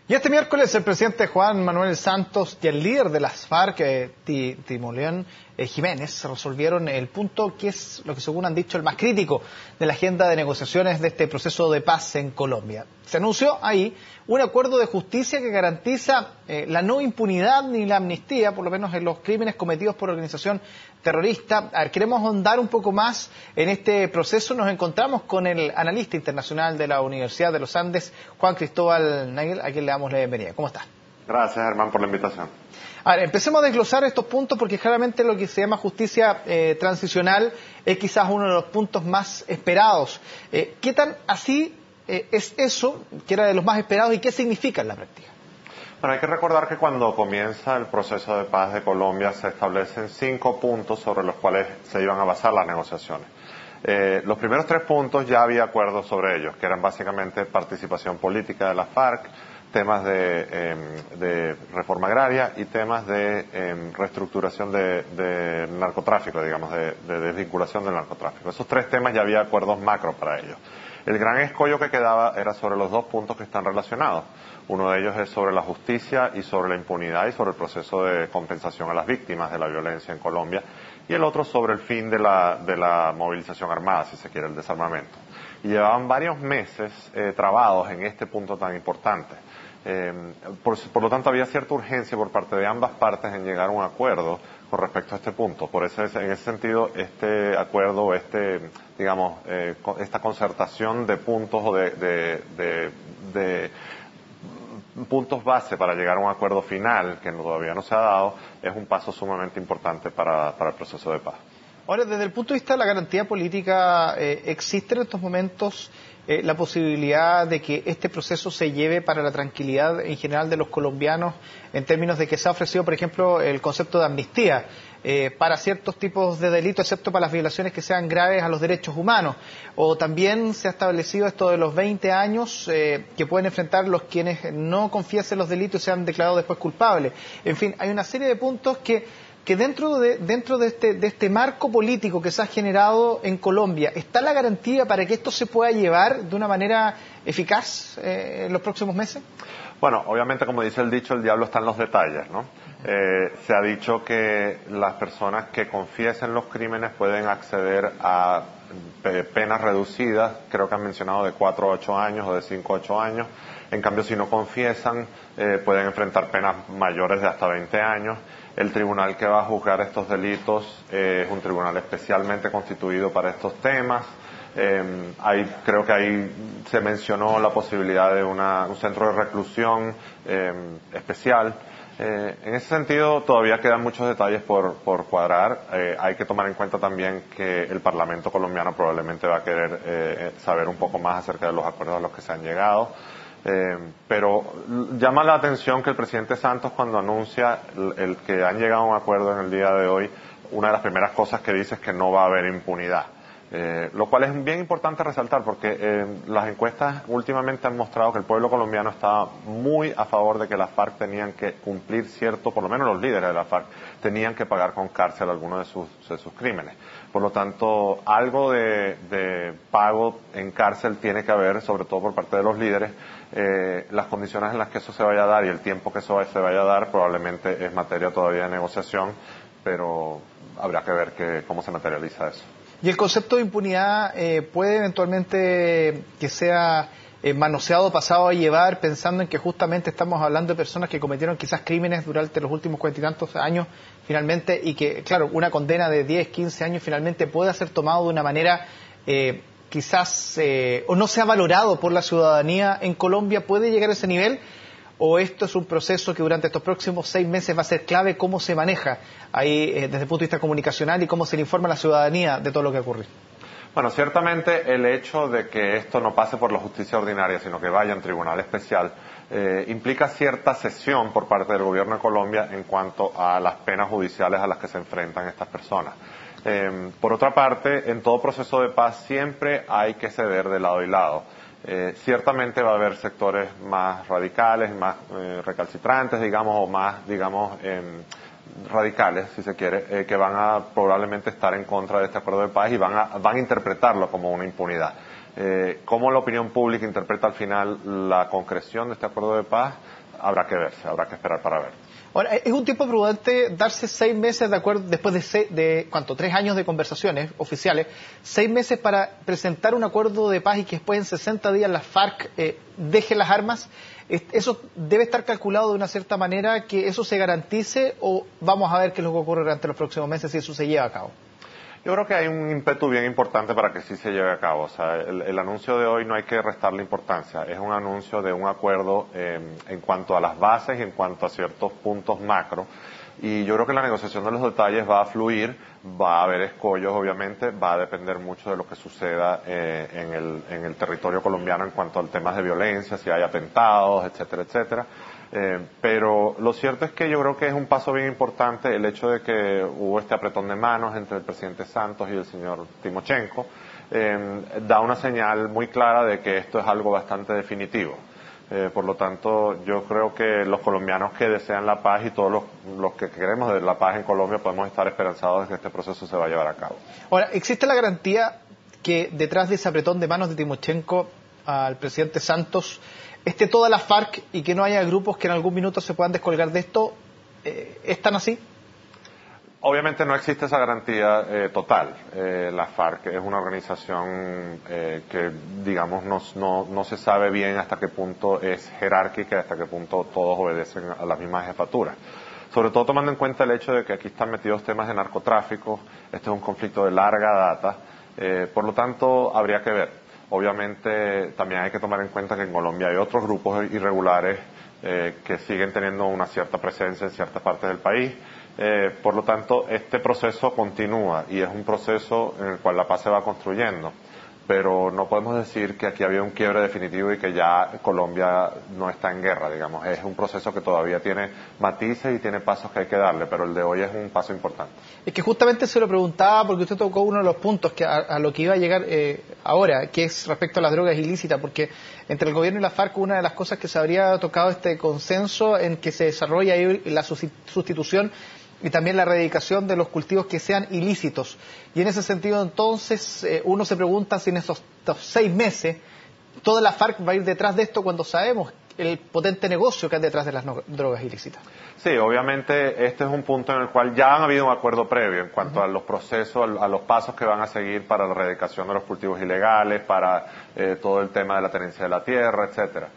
Y este miércoles el presidente Juan Manuel Santos y el líder de las FARC, Timoleón Jiménez, resolvieron el punto que es lo que según han dicho el más crítico de la agenda de negociaciones de este proceso de paz en Colombia. Se anunció ahí un acuerdo de justicia que garantiza la no impunidad ni la amnistía, por lo menos en los crímenes cometidos por organización terrorista. A ver, queremos ahondar un poco más en este proceso. Nos encontramos con el analista internacional de la Universidad de los Andes, Juan Cristóbal Nagel, a quien le damos la bienvenida. ¿Cómo está? Gracias, Germán, por la invitación. A ver, empecemos a desglosar estos puntos porque claramente lo que se llama justicia transicional es quizás uno de los puntos más esperados. ¿Qué tan así es eso, que era de los más esperados, y qué significa en la práctica? Bueno, hay que recordar que cuando comienza el proceso de paz de Colombia se establecen 5 puntos sobre los cuales se iban a basar las negociaciones. Los primeros 3 puntos ya había acuerdos sobre ellos, que eran básicamente participación política de la FARC, temas de reforma agraria y temas de reestructuración de narcotráfico, digamos, de desvinculación del narcotráfico. Esos 3 temas ya había acuerdos macro para ellos. El gran escollo que quedaba era sobre los 2 puntos que están relacionados. Uno de ellos es sobre la justicia y sobre la impunidad y sobre el proceso de compensación a las víctimas de la violencia en Colombia, y el otro sobre el fin de la movilización armada, si se quiere, el desarmamento. Y llevaban varios meses trabados en este punto tan importante. Por lo tanto, había cierta urgencia por parte de ambas partes en llegar a un acuerdo con respecto a este punto. Por eso, en ese sentido, este acuerdo, esta concertación de puntos o de puntos base para llegar a un acuerdo final, que todavía no se ha dado, es un paso sumamente importante para el proceso de paz. Ahora, desde el punto de vista de la garantía política, ¿existe en estos momentos la posibilidad de que este proceso se lleve para la tranquilidad en general de los colombianos, en términos de que se ha ofrecido, por ejemplo, el concepto de amnistía para ciertos tipos de delitos, excepto para las violaciones que sean graves a los derechos humanos? O también se ha establecido esto de los 20 años que pueden enfrentar los quienes no confiesen los delitos y sean declarados después culpables. En fin, hay una serie de puntos que dentro de este marco político que se ha generado en Colombia, ¿está la garantía para que esto se pueda llevar de una manera eficaz en los próximos meses? Bueno, obviamente, como dice el dicho, el diablo está en los detalles, ¿no? Se ha dicho que las personas que confiesen los crímenes pueden acceder a penas reducidas, creo que han mencionado de 4 a 8 años o de 5 a 8 años. En cambio, si no confiesan, pueden enfrentar penas mayores de hasta 20 años. El tribunal que va a juzgar estos delitos es un tribunal especialmente constituido para estos temas. Creo que ahí se mencionó la posibilidad de un centro de reclusión especial. En ese sentido, todavía quedan muchos detalles por cuadrar. Hay que tomar en cuenta también que el Parlamento colombiano probablemente va a querer saber un poco más acerca de los acuerdos a los que se han llegado. Pero llama la atención que el presidente Santos, cuando anuncia el que han llegado a un acuerdo en el día de hoy, una de las primeras cosas que dice es que no va a haber impunidad. Lo cual es bien importante resaltar porque las encuestas últimamente han mostrado que el pueblo colombiano estaba muy a favor de que las FARC tenían que cumplir por lo menos los líderes de la FARC, tenían que pagar con cárcel algunos de sus crímenes. Por lo tanto, algo de pago en cárcel tiene que haber, sobre todo por parte de los líderes. Las condiciones en las que eso se vaya a dar y el tiempo que eso se vaya a dar probablemente es materia todavía de negociación, pero habrá que ver cómo se materializa eso. ¿Y el concepto de impunidad puede eventualmente que sea manoseado, pasado a llevar, pensando en que justamente estamos hablando de personas que cometieron quizás crímenes durante los últimos 40 y tantos años finalmente, y que, claro, una condena de 10, 15 años finalmente pueda ser tomado de una manera quizás o no sea valorado por la ciudadanía en Colombia? ¿Puede llegar a ese nivel? ¿O esto es un proceso que durante estos próximos 6 meses va a ser clave cómo se maneja ahí desde el punto de vista comunicacional y cómo se le informa a la ciudadanía de todo lo que ocurre? Bueno, ciertamente el hecho de que esto no pase por la justicia ordinaria, sino que vaya en tribunal especial, implica cierta cesión por parte del gobierno de Colombia en cuanto a las penas judiciales a las que se enfrentan estas personas. Por otra parte, en todo proceso de paz siempre hay que ceder de lado y lado. Ciertamente va a haber sectores más radicales, más recalcitrantes, digamos, o más, digamos, radicales, si se quiere, que van a probablemente estar en contra de este acuerdo de paz y van a interpretarlo como una impunidad. ¿Cómo la opinión pública interpreta al final la concreción de este acuerdo de paz? habrá que verse, habrá que esperar para ver. Ahora, ¿es un tiempo prudente darse 6 meses de acuerdo, después de 3 años de conversaciones oficiales, 6 meses para presentar un acuerdo de paz y que después en 60 días las FARC dejen las armas? ¿Eso debe estar calculado de una cierta manera que eso se garantice o vamos a ver qué es lo que ocurre durante los próximos meses si eso se lleva a cabo? Yo creo que hay un ímpetu bien importante para que sí se lleve a cabo. O sea, el anuncio de hoy no hay que restarle importancia. Es un anuncio de un acuerdo en cuanto a las bases y en cuanto a ciertos puntos macro. Y yo creo que la negociación de los detalles va a fluir, va a haber escollos, obviamente, va a depender mucho de lo que suceda en el territorio colombiano en cuanto al tema de violencia, si hay atentados, etcétera, etcétera. Pero lo cierto es que yo creo que es un paso bien importante el hecho de que hubo este apretón de manos entre el presidente Santos y el señor Timochenko. Da una señal muy clara de que esto es algo bastante definitivo. Por lo tanto, yo creo que los colombianos que desean la paz y todos los que queremos de la paz en Colombia podemos estar esperanzados de que este proceso se va a llevar a cabo. Ahora, ¿existe la garantía que detrás de ese apretón de manos de Timochenko al presidente Santos esté toda la FARC y que no haya grupos que en algún minuto se puedan descolgar de esto? ¿Es tan así? Obviamente no existe esa garantía total. La FARC es una organización que, digamos, no se sabe bien hasta qué punto es jerárquica y hasta qué punto todos obedecen a las mismas jefaturas. Sobre todo tomando en cuenta el hecho de que aquí están metidos temas de narcotráfico, este es un conflicto de larga data, por lo tanto habría que ver. Obviamente también hay que tomar en cuenta que en Colombia hay otros grupos irregulares que siguen teniendo una cierta presencia en ciertas partes del país. Por lo tanto, este proceso continúa y es un proceso en el cual la paz se va construyendo. Pero no podemos decir que aquí había un quiebre definitivo y que ya Colombia no está en guerra, digamos. Es un proceso que todavía tiene matices y tiene pasos que hay que darle, pero el de hoy es un paso importante. Es que justamente se lo preguntaba porque usted tocó uno de los puntos que a lo que iba a llegar ahora, que es respecto a las drogas ilícitas, porque entre el gobierno y la FARC una de las cosas que se habría tocado este consenso en que se desarrolla ahí la sustitución y también la erradicación de los cultivos que sean ilícitos. Y en ese sentido, entonces, uno se pregunta si en estos 6 meses toda la FARC va a ir detrás de esto cuando sabemos el potente negocio que hay detrás de las drogas ilícitas. Sí, obviamente este es un punto en el cual ya han habido un acuerdo previo en cuanto a los procesos, a los pasos que van a seguir para la erradicación de los cultivos ilegales, para todo el tema de la tenencia de la tierra, etcétera.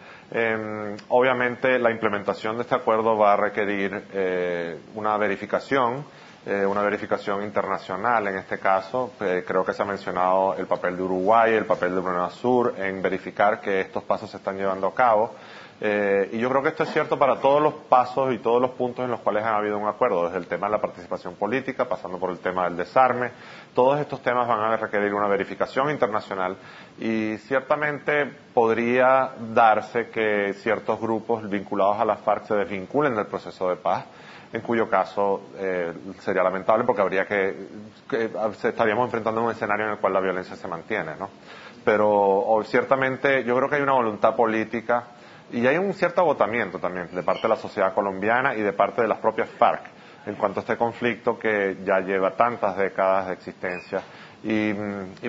Obviamente la implementación de este acuerdo va a requerir una verificación internacional en este caso. Creo que se ha mencionado el papel de Uruguay, el papel de UNASUR en verificar que estos pasos se están llevando a cabo. Y yo creo que esto es cierto para todos los pasos y todos los puntos en los cuales ha habido un acuerdo, desde el tema de la participación política, pasando por el tema del desarme. Todos estos temas van a requerir una verificación internacional y ciertamente podría darse que ciertos grupos vinculados a la FARC se desvinculen del proceso de paz, en cuyo caso sería lamentable porque estaríamos enfrentando un escenario en el cual la violencia se mantiene, ¿no? Pero ciertamente yo creo que hay una voluntad política y hay un cierto agotamiento también de parte de la sociedad colombiana y de parte de las propias FARC en cuanto a este conflicto que ya lleva tantas décadas de existencia. Y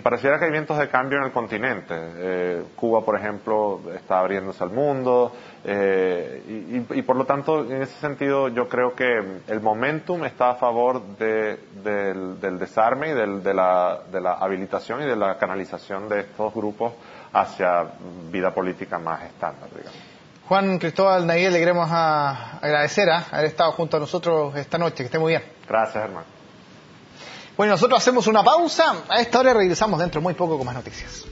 pareciera que hay vientos de cambio en el continente. Cuba, por ejemplo, está abriéndose al mundo y por lo tanto, en ese sentido, yo creo que el momentum está a favor del desarme y de la habilitación y de la canalización de estos grupos hacia vida política más estándar, digamos. Juan Cristóbal Nayel, le queremos agradecer haber estado junto a nosotros esta noche. Que esté muy bien. Gracias, hermano. Bueno, nosotros hacemos una pausa. A esta hora regresamos dentro de muy poco con más noticias.